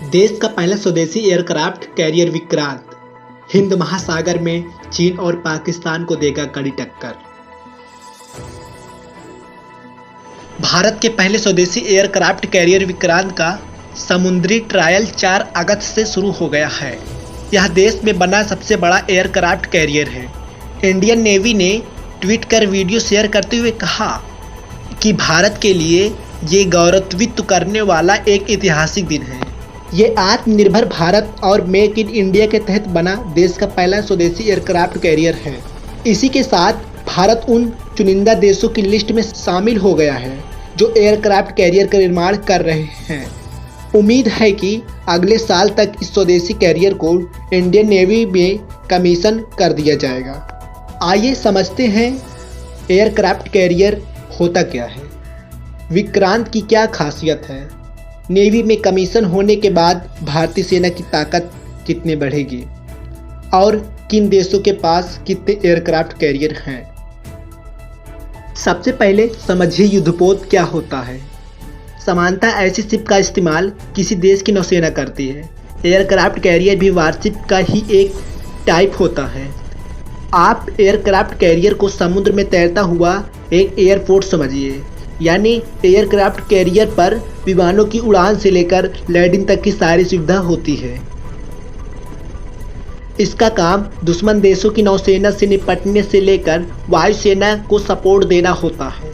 देश का पहला स्वदेशी एयरक्राफ्ट कैरियर विक्रांत हिंद महासागर में चीन और पाकिस्तान को देगा कड़ी टक्कर। भारत के पहले स्वदेशी एयरक्राफ्ट कैरियर विक्रांत का समुद्री ट्रायल 4 अगस्त से शुरू हो गया है। यह देश में बना सबसे बड़ा एयरक्राफ्ट कैरियर है। इंडियन नेवी ने ट्वीट कर वीडियो शेयर करते हुए कहा कि भारत के लिए ये गौरवान्वित करने वाला एक ऐतिहासिक दिन है। ये आत्मनिर्भर भारत और मेक इन इंडिया के तहत बना देश का पहला स्वदेशी एयरक्राफ्ट कैरियर है। इसी के साथ भारत उन चुनिंदा देशों की लिस्ट में शामिल हो गया है जो एयरक्राफ्ट कैरियर का निर्माण कर रहे हैं। उम्मीद है कि अगले साल तक इस स्वदेशी कैरियर को इंडियन नेवी में कमीशन कर दिया जाएगा। आइए समझते हैं एयरक्राफ्ट कैरियर होता क्या है, विक्रांत की क्या खासियत है, नेवी में कमीशन होने के बाद भारतीय सेना की ताकत कितने बढ़ेगी और किन देशों के पास कितने एयरक्राफ्ट कैरियर हैं। सबसे पहले समझिए युद्धपोत क्या होता है। सामान्यतः ऐसी शिप का इस्तेमाल किसी देश की नौसेना करती है। एयरक्राफ्ट कैरियर भी वारशिप का ही एक टाइप होता है। आप एयरक्राफ्ट कैरियर को समुद्र में तैरता हुआ एक एयरफोर्स समझिए, यानी एयरक्राफ्ट कैरियर पर विमानों की उड़ान से लेकर लैंडिंग तक की सारी सुविधा होती है। इसका काम दुश्मन देशों की नौसेना से निपटने से लेकर वायुसेना को सपोर्ट देना होता है।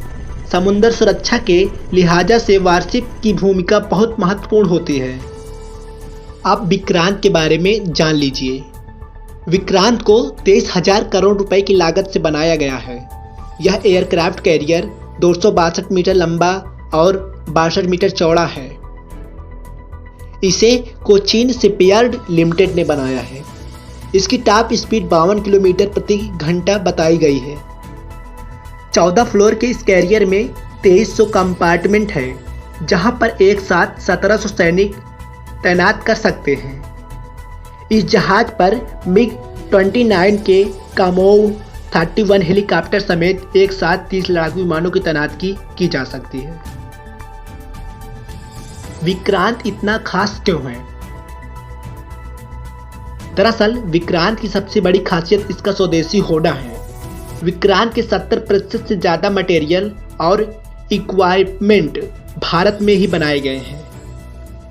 समुद्र सुरक्षा के लिहाजा से वारशिप की भूमिका बहुत महत्वपूर्ण होती है। अब विक्रांत के बारे में जान लीजिए। विक्रांत को 23,000 करोड़ रुपए की लागत से बनाया गया है। यह एयरक्राफ्ट कैरियर 262 मीटर लंबा और 62 मीटर चौड़ा है। इसे कोचीन शिपयार्ड लिमिटेड ने बनाया है। इसकी टॉप स्पीड 52 किलोमीटर प्रति घंटा बताई गई है। 14 फ्लोर के इस कैरियर में 2300 कंपार्टमेंट है, जहां पर एक साथ 1700 सैनिक तैनात कर सकते हैं। इस जहाज पर मिग 29 के कामोव 31 हेलीकॉप्टर समेत एक साथ 30 लड़ाकू विमानों की तैनाती की जा सकती है। विक्रांत इतना खास क्यों है? दरअसल विक्रांत की सबसे बड़ी खासियत इसका स्वदेशी होना है। विक्रांत के 70% से ज़्यादा मटेरियल और इक्वाइपमेंट भारत में ही बनाए गए हैं।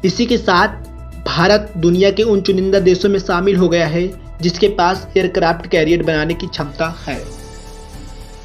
इसी के साथ भारत दुनिया के उन चुनिंदा देशों में शामिल हो गया है जिसके पास एयरक्राफ्ट कैरियर बनाने की क्षमता है।